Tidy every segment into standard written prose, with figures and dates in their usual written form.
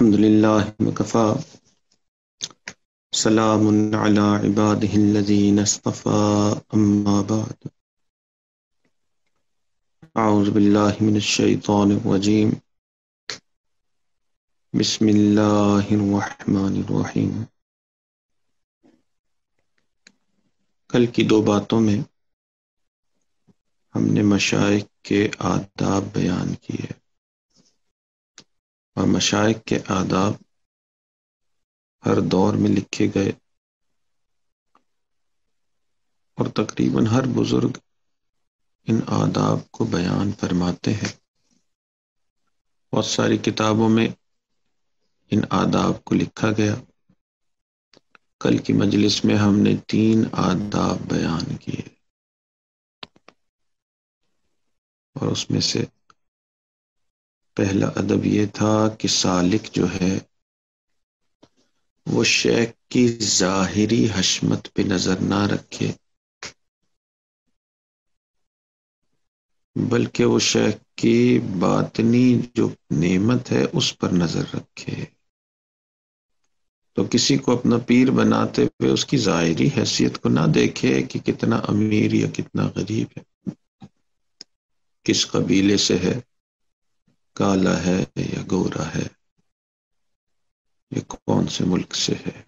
الحمد لله وكفى سلام على عباده الذين اصطفى أما بعد أعوذ بالله من الشيطان الرجيم بسم الله الرحمن الرحيم۔ کل کی دو باتوں میں ہم نے مشائخ کے آداب بیان کیے اور مشائخ کے آداب ہر دور میں لکھے گئے اور تقریباً ہر بزرگ ان آداب کو بیان فرماتے ہیں۔ بہت ساری کتابوں میں ان آداب کو لکھا گیا۔ کل کی مجلس میں ہم نے 3 آداب بیان کیے اور اس میں سے پہلا ادب یہ تھا کہ سالک جو ہے وہ شیخ کی ظاہری حشمت پہ نظر نہ رکھے، بلکہ وہ شیخ کی باطنی جو نعمت ہے اس پر نظر رکھے۔ تو کسی کو اپنا پیر بناتے ہوئے اس کی ظاہری حیثیت کو نہ دیکھے کہ کتنا امیر یا کتنا غریب ہے، کس قبیلے سے ہے، کالا ہے یا گورا ہے، یہ کون سے ملک سے ہے۔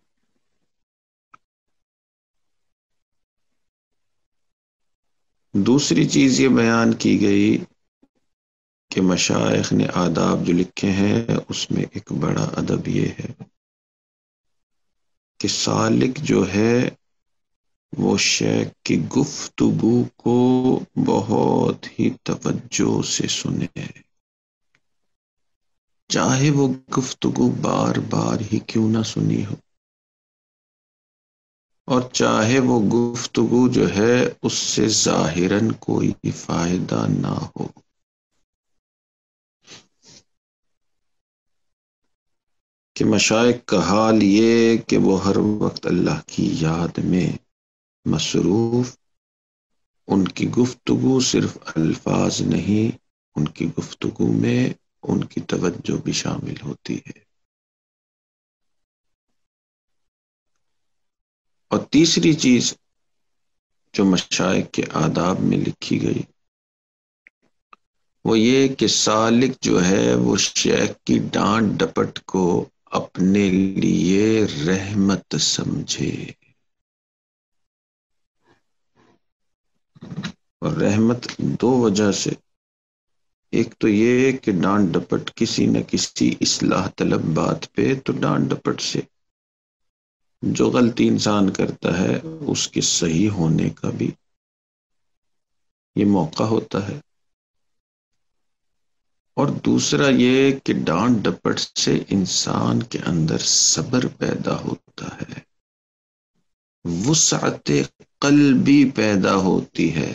دوسری چیز یہ بیان کی گئی کہ مشائخ نے آداب جو لکھے ہیں اس میں ایک بڑا ادب یہ ہے کہ سالک جو ہے وہ شیخ کی گفتگو کو بہت ہی توجہ سے سنے، چاہے وہ گفتگو بار بار ہی کیوں نہ سنی ہو، اور چاہے وہ گفتگو جو ہے اس سے ظاہراً کوئی فائدہ نہ ہو۔ کہ مشائخ کا حال یہ کہ وہ ہر وقت اللہ کی یاد میں مصروف، ان کی گفتگو صرف الفاظ نہیں، ان کی گفتگو میں ان کی توجہ بھی شامل ہوتی ہے۔ اور تیسری چیز جو مشائخ کے آداب میں لکھی گئی وہ یہ کہ سالک جو ہے وہ شیخ کی ڈانٹ ڈپٹ کو اپنے لیے رحمت سمجھے، اور رحمت 2 وجہ سے، ایک تو یہ کہ ڈانٹ ڈپٹ کسی نہ کسی اصلاح طلب بات پہ، تو ڈانٹ ڈپٹ سے جو غلطی انسان کرتا ہے اس کے صحیح ہونے کا بھی یہ موقع ہوتا ہے۔ اور دوسرا یہ کہ ڈانٹ ڈپٹ سے انسان کے اندر صبر پیدا ہوتا ہے، وسعت قلبی پیدا ہوتی ہے۔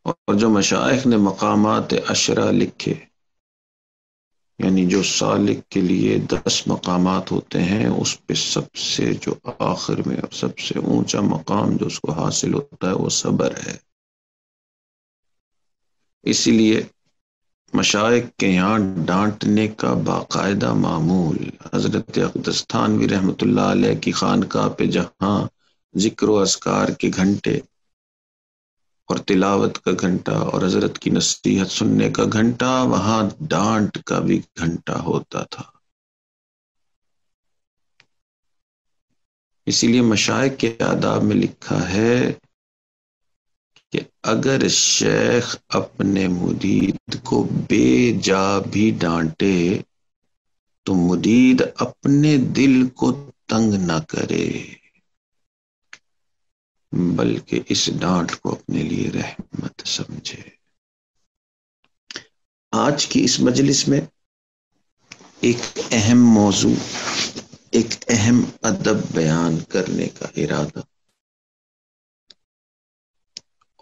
اور جو مشائخ نے مقامات 10 لکھے، یعنی جو سالک کے لیے 10 مقامات ہوتے ہیں، اس پہ سب سے جو آخر میں اور سب سے اونچا مقام جو اس کو حاصل ہوتا ہے وہ صبر ہے۔ اسی لیے مشائخ کے یہاں ڈانٹنے کا باقاعدہ معمول۔ حضرت اقدس تھانوی رحمۃ اللہ علیہ کی خانقاہ پہ جہاں ذکر و اذکار کے گھنٹے اور تلاوت کا گھنٹہ اور حضرت کی نصیحت سننے کا گھنٹہ، وہاں ڈانٹ کا بھی گھنٹہ ہوتا تھا۔ اسی لیے مشائخ کے آداب میں لکھا ہے کہ اگر شیخ اپنے مرید کو بے جا بھی ڈانٹے تو مرید اپنے دل کو تنگ نہ کرے، بلکہ اس ڈانٹ کو اپنے لیے رحمت سمجھے۔ آج کی اس مجلس میں ایک اہم موضوع، ایک اہم ادب بیان کرنے کا ارادہ،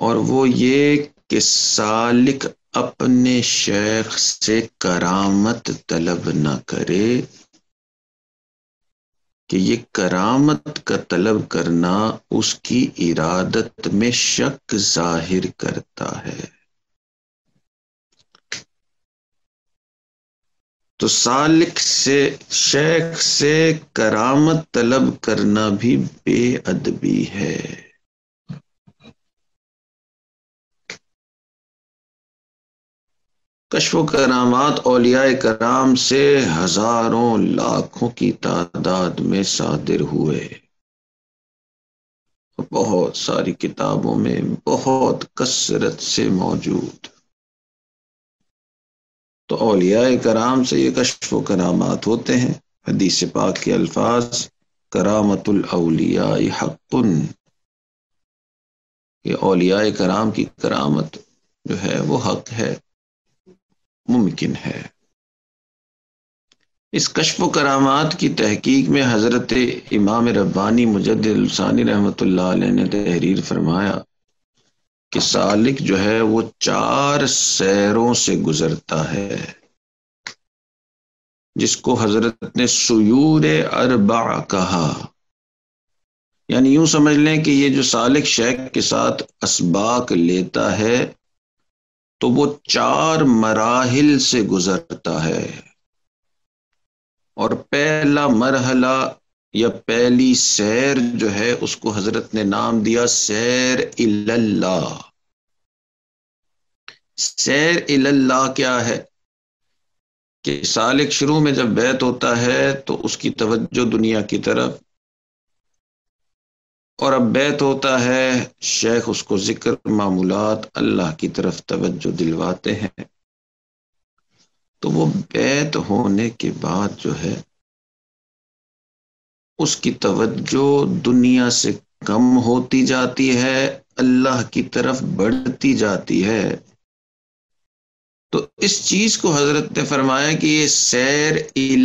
اور وہ یہ کہ سالک اپنے شیخ سے کرامت طلب نہ کرے، کہ یہ کرامت کا طلب کرنا اس کی ارادت میں شک ظاہر کرتا ہے۔ تو سالک سے شیخ سے کرامت طلب کرنا بھی بے ادبی ہے۔ کشف و کرامات اولیاء کرام سے ہزاروں لاکھوں کی تعداد میں صادر ہوئے، بہت ساری کتابوں میں بہت کثرت سے موجود۔ تو اولیاء کرام سے یہ کشف و کرامات ہوتے ہیں۔ حدیث پاک کے الفاظ کرامت الاولیاء حق، یہ اولیاء کرام کی کرامت جو ہے وہ حق ہے، ممکن ہے۔ اس کشف و کرامات کی تحقیق میں حضرت امام ربانی مجدد الثانی رحمۃ اللہ علیہ نے تحریر فرمایا کہ سالک جو ہے وہ 4 سیروں سے گزرتا ہے، جس کو حضرت نے سیور اربع کہا۔ یعنی یوں سمجھ لیں کہ یہ جو سالک شیخ کے ساتھ اسباق لیتا ہے تو وہ 4 مراحل سے گزرتا ہے، اور پہلا مرحلہ یا پہلی سیر جو ہے اس کو حضرت نے نام دیا سیر اللہ۔ سیر اللہ کیا ہے کہ سالک شروع میں جب بیعت ہوتا ہے تو اس کی توجہ دنیا کی طرف، اور اب بیعت ہوتا ہے شیخ اس کو ذکر معمولات اللہ کی طرف توجہ دلواتے ہیں، تو وہ بیعت ہونے کے بعد جو ہے اس کی توجہ دنیا سے کم ہوتی جاتی ہے، اللہ کی طرف بڑھتی جاتی ہے۔ تو اس چیز کو حضرت نے فرمایا کہ یہ سیر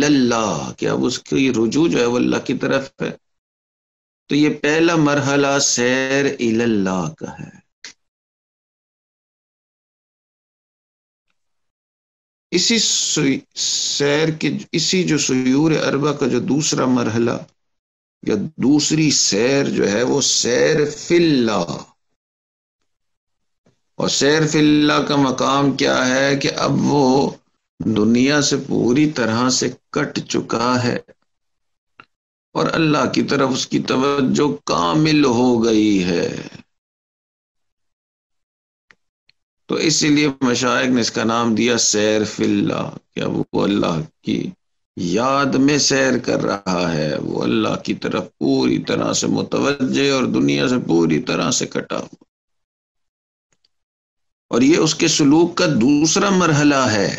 اللہ، کہ اب اس کی رجوع جو ہے وہ اللہ کی طرف ہے، تو یہ پہلا مرحلہ سیر اللہ کا ہے۔ اسی سیر کے اسی جو سیور اربع کا جو دوسرا مرحلہ یا دوسری سیر جو ہے وہ سیر فی اللہ، اور سیر فی اللہ کا مقام کیا ہے کہ اب وہ دنیا سے پوری طرح سے کٹ چکا ہے اور اللہ کی طرف اس کی توجہ کامل ہو گئی ہے۔ تو اسی لیے مشائخ نے اس کا نام دیا سیر فی اللہ، کہ اب وہ اللہ کی یاد میں سیر کر رہا ہے، وہ اللہ کی طرف پوری طرح سے متوجہ اور دنیا سے پوری طرح سے کٹا ہوا، اور یہ اس کے سلوک کا دوسرا مرحلہ ہے۔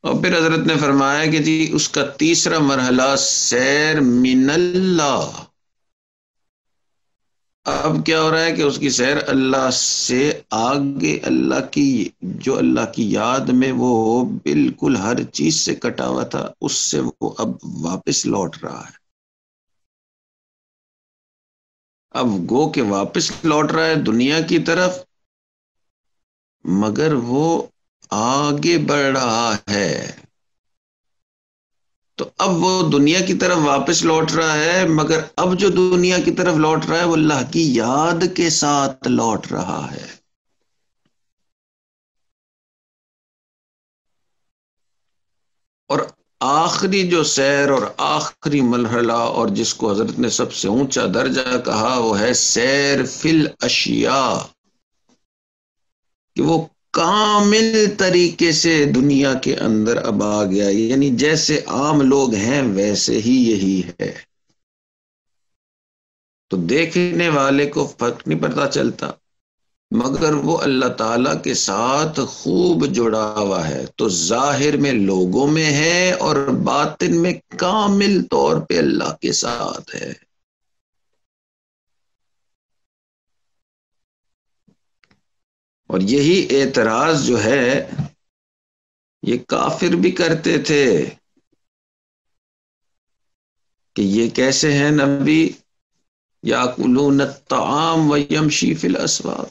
اور پھر حضرت نے فرمایا کہ جی اس کا تیسرا مرحلہ سیر من اللہ۔ اب کیا ہو رہا ہے کہ اس کی سیر اللہ سے آگے، اللہ کی جو اللہ کی یاد میں وہ بالکل ہر چیز سے کٹا ہوا تھا، اس سے وہ اب واپس لوٹ رہا ہے۔ اب گو کہ واپس لوٹ رہا ہے دنیا کی طرف، مگر وہ آگے بڑھ رہا ہے۔ تو اب وہ دنیا کی طرف واپس لوٹ رہا ہے، مگر اب جو دنیا کی طرف لوٹ رہا ہے وہ اللہ کی یاد کے ساتھ لوٹ رہا ہے۔ اور آخری جو سیر اور آخری مرحلہ، اور جس کو حضرت نے سب سے اونچا درجہ کہا، وہ ہے سیر فی الاشیاء، کہ وہ کامل طریقے سے دنیا کے اندر اب آ گیا، یعنی جیسے عام لوگ ہیں ویسے ہی یہی ہے۔ تو دیکھنے والے کو فرق نہیں پتا چلتا، مگر وہ اللہ تعالیٰ کے ساتھ خوب جڑا ہوا ہے، تو ظاہر میں لوگوں میں ہے اور باطن میں کامل طور پہ اللہ کے ساتھ ہے۔ اور یہی اعتراض جو ہے یہ کافر بھی کرتے تھے کہ یہ کیسے ہیں نبی یاکلون الطعام ویمشی فی الاسواق،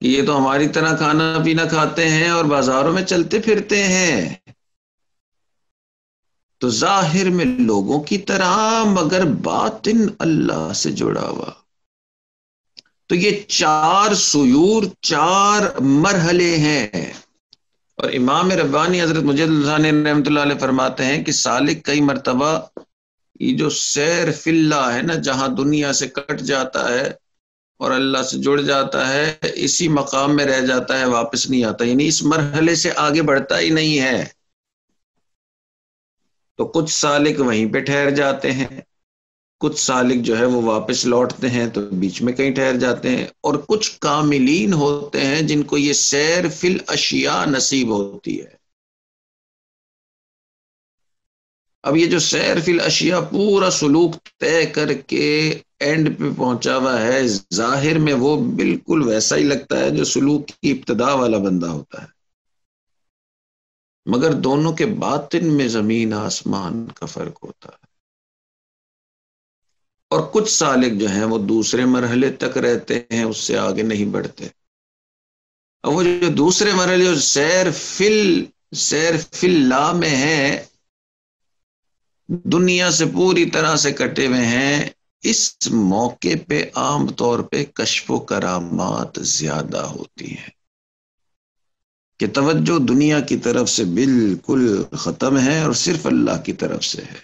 کہ یہ تو ہماری طرح کھانا پینا کھاتے ہیں اور بازاروں میں چلتے پھرتے ہیں، تو ظاہر میں لوگوں کی طرح مگر باطن اللہ سے جڑا ہوا۔ تو یہ 4 سیور، 4 مرحلے ہیں، اور امام ربانی حضرت مجد الثانی رحمۃ اللہ علیہ فرماتے ہیں کہ سالک کئی مرتبہ یہ جو سیر فی اللہ ہے نا، جہاں دنیا سے کٹ جاتا ہے اور اللہ سے جڑ جاتا ہے، اسی مقام میں رہ جاتا ہے، واپس نہیں آتا، یعنی اس مرحلے سے آگے بڑھتا ہی نہیں ہے۔ تو کچھ سالک وہیں پہ ٹھہر جاتے ہیں، کچھ سالک جو ہے وہ واپس لوٹتے ہیں تو بیچ میں کہیں ٹھہر جاتے ہیں، اور کچھ کاملین ہوتے ہیں جن کو یہ سیر فی الاشیاء نصیب ہوتی ہے۔ اب یہ جو سیر فی الاشیاء پورا سلوک طے کر کے اینڈ پہ پہنچا ہوا ہے، ظاہر میں وہ بالکل ویسا ہی لگتا ہے جو سلوک کی ابتدا والا بندہ ہوتا ہے، مگر دونوں کے باطن میں زمین آسمان کا فرق ہوتا ہے۔ اور کچھ سالک جو ہیں وہ دوسرے مرحلے تک رہتے ہیں، اس سے آگے نہیں بڑھتے۔ اور وہ جو دوسرے مرحلے جو سیر فی اللہ میں ہیں، دنیا سے پوری طرح سے کٹے ہوئے ہیں، اس موقع پہ عام طور پہ کشف و کرامات زیادہ ہوتی ہیں کہ توجہ دنیا کی طرف سے بالکل ختم ہے اور صرف اللہ کی طرف سے ہے۔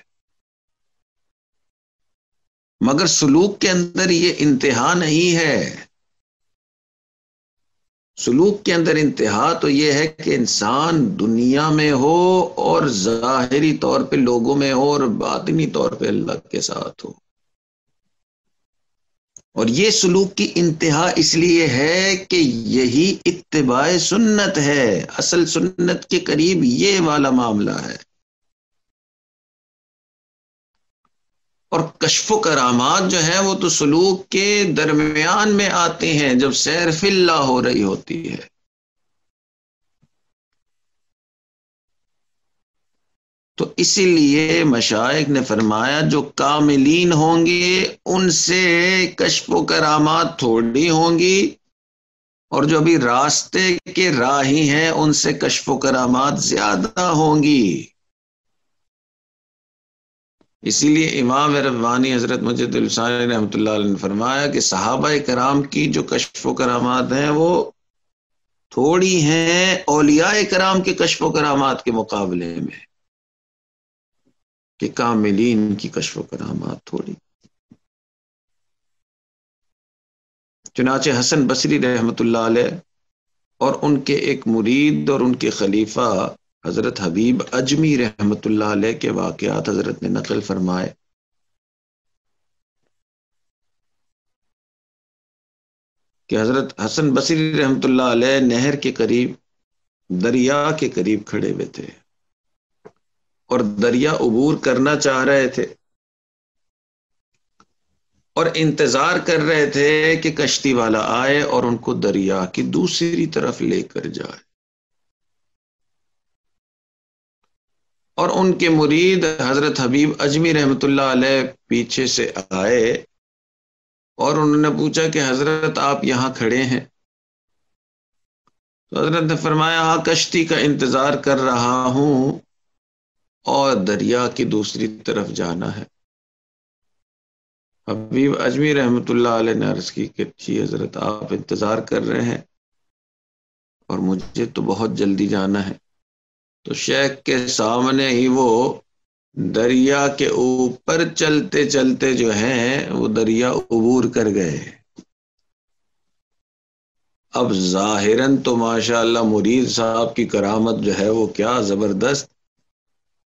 مگر سلوک کے اندر یہ انتہا نہیں ہے، سلوک کے اندر انتہا تو یہ ہے کہ انسان دنیا میں ہو اور ظاہری طور پہ لوگوں میں ہو اور باطنی طور پہ اللہ کے ساتھ ہو۔ اور یہ سلوک کی انتہا اس لیے ہے کہ یہی اتباع سنت ہے، اصل سنت کے قریب یہ والا معاملہ ہے۔ اور کشف و کرامات جو ہے وہ تو سلوک کے درمیان میں آتے ہیں، جب سیر فی اللہ ہو رہی ہوتی ہے۔ تو اسی لیے مشائخ نے فرمایا جو کاملین ہوں گے ان سے کشف و کرامات تھوڑی ہوں گی، اور جو ابھی راستے کے راہی ہیں ان سے کشف و کرامات زیادہ ہوں گی۔ اسی لیے امام ربانی حضرت مجد الثانی رحمۃ اللہ علیہ نے فرمایا کہ صحابہ کرام کی جو کشف و کرامات ہیں وہ تھوڑی ہیں اولیاء کرام کے کشف و کرامات کے مقابلے میں، کہ کاملین کی کشف و کرامات تھوڑی۔ چنانچہ حسن بصری رحمۃ اللہ علیہ اور ان کے ایک مرید اور ان کے خلیفہ حضرت حبیب اجمی رحمۃ اللہ علیہ کے واقعات حضرت نے نقل فرمائے کہ حضرت حسن بصری رحمۃ اللہ علیہ نہر کے قریب، دریا کے قریب کھڑے ہوئے تھے اور دریا عبور کرنا چاہ رہے تھے اور انتظار کر رہے تھے کہ کشتی والا آئے اور ان کو دریا کی دوسری طرف لے کر جائے۔ اور ان کے مرید حضرت حبیب اجمی رحمۃ اللہ علیہ پیچھے سے آئے اور انہوں نے پوچھا کہ حضرت آپ یہاں کھڑے ہیں؟ تو حضرت نے فرمایا ہاں کشتی کا انتظار کر رہا ہوں اور دریا کی دوسری طرف جانا ہے۔ حبیب اجمی رحمۃ اللہ علیہ نے عرض کی کہ جی حضرت آپ انتظار کر رہے ہیں اور مجھے تو بہت جلدی جانا ہے۔ تو شیخ کے سامنے ہی وہ دریا کے اوپر چلتے چلتے جو ہیں وہ دریا عبور کر گئے۔ اب ظاہراً تو ماشاءاللہ مرید صاحب کی کرامت جو ہے وہ کیا زبردست،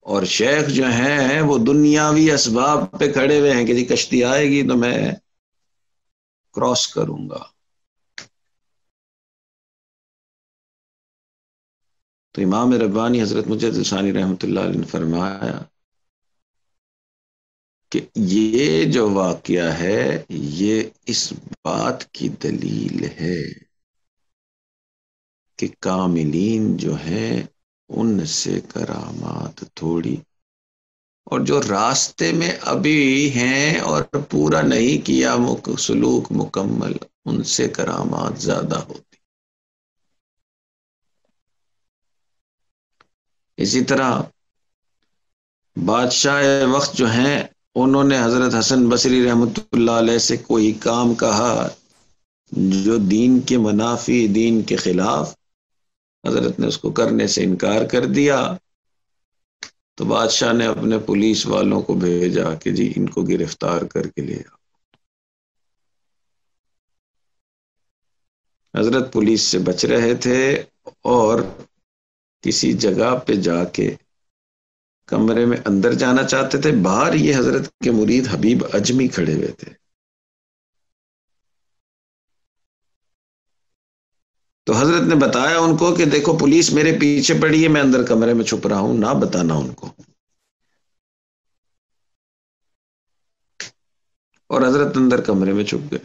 اور شیخ جو ہیں وہ دنیاوی اسباب پہ کھڑے ہوئے ہیں کہ جی کشتی آئے گی تو میں کراس کروں گا۔ تو امام ربانی حضرت مجد الثانی رحمۃ اللہ علیہ نے فرمایا کہ یہ جو واقعہ ہے یہ اس بات کی دلیل ہے کہ کاملین جو ہیں ان سے کرامات تھوڑی، اور جو راستے میں ابھی ہیں اور پورا نہیں کیا سلوک مکمل، ان سے کرامات زیادہ ہوتی۔ اسی طرح بادشاہ وقت جو ہیں انہوں نے حضرت حسن بصری رحمۃ اللہ علیہ سے کوئی کام کہا جو دین کے منافی، دین کے خلاف، حضرت نے اس کو کرنے سے انکار کر دیا تو بادشاہ نے اپنے پولیس والوں کو بھیجا کہ جی ان کو گرفتار کر کے لے آؤ۔ حضرت پولیس سے بچ رہے تھے اور کسی جگہ پہ جا کے کمرے میں اندر جانا چاہتے تھے، باہر یہ حضرت کے مرید حبیب اجمی کھڑے ہوئے تھے۔ تو حضرت نے بتایا ان کو کہ دیکھو پولیس میرے پیچھے پڑی ہے، میں اندر کمرے میں چھپ رہا ہوں، نہ بتانا ان کو۔ اور حضرت اندر کمرے میں چھپ گئے۔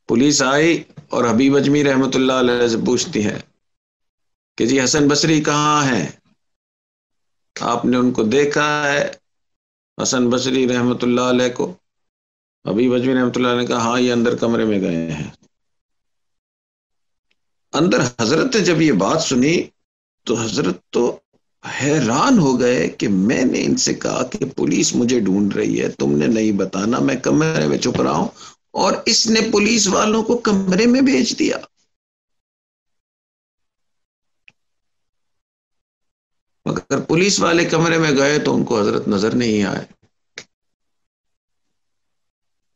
پولیس آئی اور حبیب اجمی رحمت اللہ علیہ سے پوچھتی ہے کہ جی حسن بصری کہاں ہیں؟ آپ نے ان کو دیکھا ہے؟ حسن بصری رحمت اللہ علیہ کو حبیب اجمی رحمت اللہ علیہ نے کہا ہاں یہ اندر کمرے میں گئے ہیں۔ اندر حضرت نے جب یہ بات سنی تو حضرت تو حیران ہو گئے کہ میں نے ان سے کہا کہ پولیس مجھے ڈھونڈ رہی ہے، تم نے نہیں بتانا، میں کمرے میں چھپ رہا ہوں، اور اس نے پولیس والوں کو کمرے میں بھیج دیا۔ اگر پولیس والے کمرے میں گئے تو ان کو حضرت نظر نہیں آئے،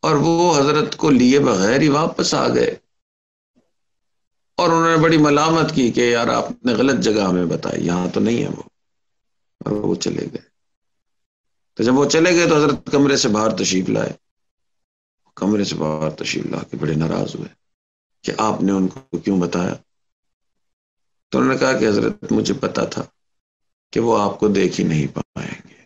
اور وہ حضرت کو لیے بغیر ہی واپس آ گئے، اور انہوں نے بڑی ملامت کی کہ یار آپ نے غلط جگہ ہمیں بتائی، یہاں تو نہیں ہے وہ، اور وہ چلے گئے۔ تو جب وہ چلے گئے تو حضرت کمرے سے باہر تشریف لائے، کمرے سے باہر تشریف لا کے بڑے ناراض ہوئے کہ آپ نے ان کو کیوں بتایا؟ تو انہوں نے کہا کہ حضرت مجھے پتا تھا کہ وہ آپ کو دیکھ ہی نہیں پائیں گے۔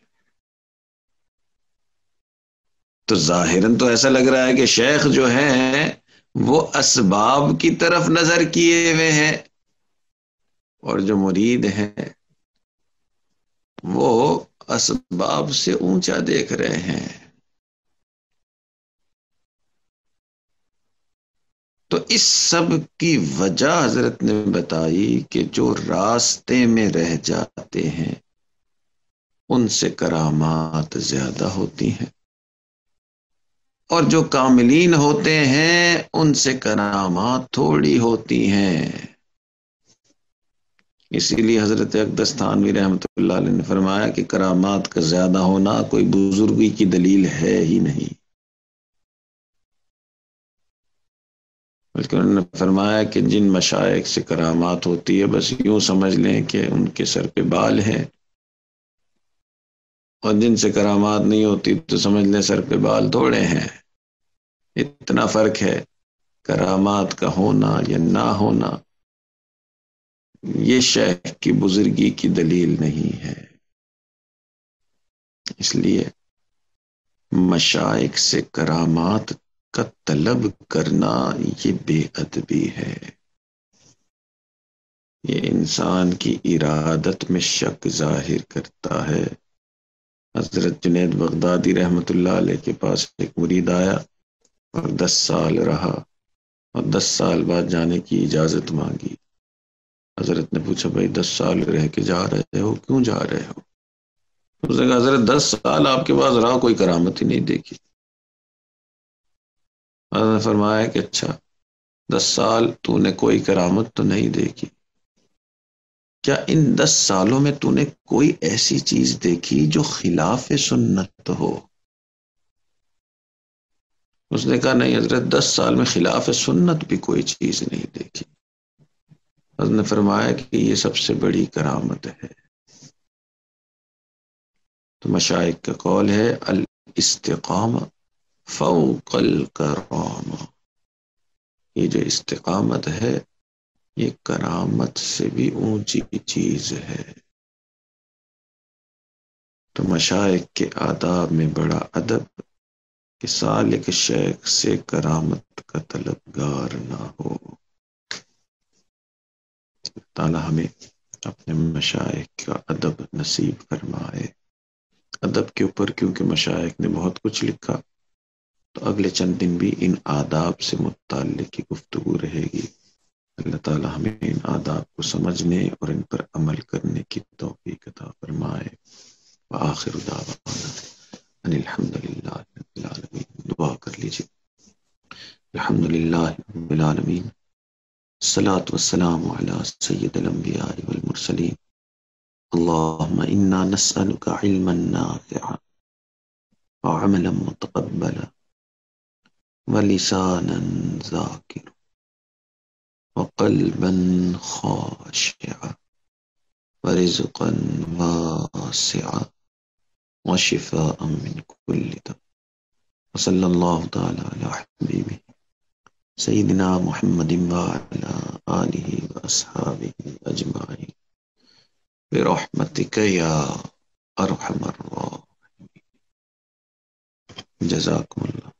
تو ظاہراً تو ایسا لگ رہا ہے کہ شیخ جو ہیں وہ اسباب کی طرف نظر کیے ہوئے ہیں، اور جو مرید ہیں وہ اسباب سے اونچا دیکھ رہے ہیں۔ تو اس سب کی وجہ حضرت نے بتائی کہ جو راستے میں رہ جاتے ہیں ان سے کرامات زیادہ ہوتی ہیں، اور جو کاملین ہوتے ہیں ان سے کرامات تھوڑی ہوتی ہیں۔ اسی لیے حضرت اقدس تھانوی رحمۃ اللہ علیہ نے فرمایا کہ کرامات کا زیادہ ہونا کوئی بزرگی کی دلیل ہے ہی نہیں، بلکہ انہوں نے فرمایا کہ جن مشائخ سے کرامات ہوتی ہے بس یوں سمجھ لیں کہ ان کے سر پہ بال ہے، اور جن سے کرامات نہیں ہوتی تو سمجھ لیں سر پہ بال تھوڑے ہیں۔ اتنا فرق ہے، کرامات کا ہونا یا نہ ہونا یہ شیخ کی بزرگی کی دلیل نہیں ہے۔ اس لیے مشائخ سے کرامات کا طلب کرنا یہ بے ادبی ہے، یہ انسان کی ارادت میں شک ظاہر کرتا ہے۔ حضرت جنید بغدادی رحمت اللہ علیہ کے پاس ایک مرید آیا اور 10 سال رہا، اور 10 سال بعد جانے کی اجازت مانگی۔ حضرت نے پوچھا بھائی 10 سال رہ کے جا رہے ہو، کیوں جا رہے ہو؟ اس نے کہا حضرت 10 سال آپ کے پاس رہا، کوئی کرامت ہی نہیں دیکھی۔ حضرت نے فرمایا کہ اچھا 10 سال تو نے کوئی کرامت تو نہیں دیکھی، کیا ان 10 سالوں میں تو نے کوئی ایسی چیز دیکھی جو خلاف سنت ہو؟ اس نے کہا نہیں حضرت 10 سال میں خلاف سنت بھی کوئی چیز نہیں دیکھی۔ حضرت نے فرمایا کہ یہ سب سے بڑی کرامت ہے۔ تو مشائخ کا قول ہے الاستقامہ فوق الکرامہ، یہ جو استقامت ہے یہ کرامت سے بھی اونچی چیز ہے۔ تو مشائخ کے آداب میں بڑا ادب کہ سالک شیخ سے کرامت کا طلبگار نہ ہو۔ تعالی ہمیں اپنے مشائخ کا ادب نصیب فرمائے۔ ادب کے اوپر کیونکہ مشائخ نے بہت کچھ لکھا، تو اگلے چند دن بھی ان آداب سے متعلق کی گفتگو رہے گی۔ اللہ تعالی ہمیں ان آداب کو سمجھنے اور ان پر عمل کرنے کی توفیق عطا فرمائے۔ وآخر دعوانا ان الحمد للہ رب العالمین۔ دعا کر لیجیے۔ الحمد لله رب العالمين، الصلاة والسلام على سيد الأنبياء والمرسلين. اللهم إنا نسألك علما نافعا وعملا متقبلا ولسانا ذاكرا وقلبا خاشعا ورزقا واسعا وشفاء من كل داء. وصلى الله تعالى على حبيبه سيدنا محمد وعلى آله وأصحابه أجمعين برحمتك يا أرحم الراحمين. جزاكم الله.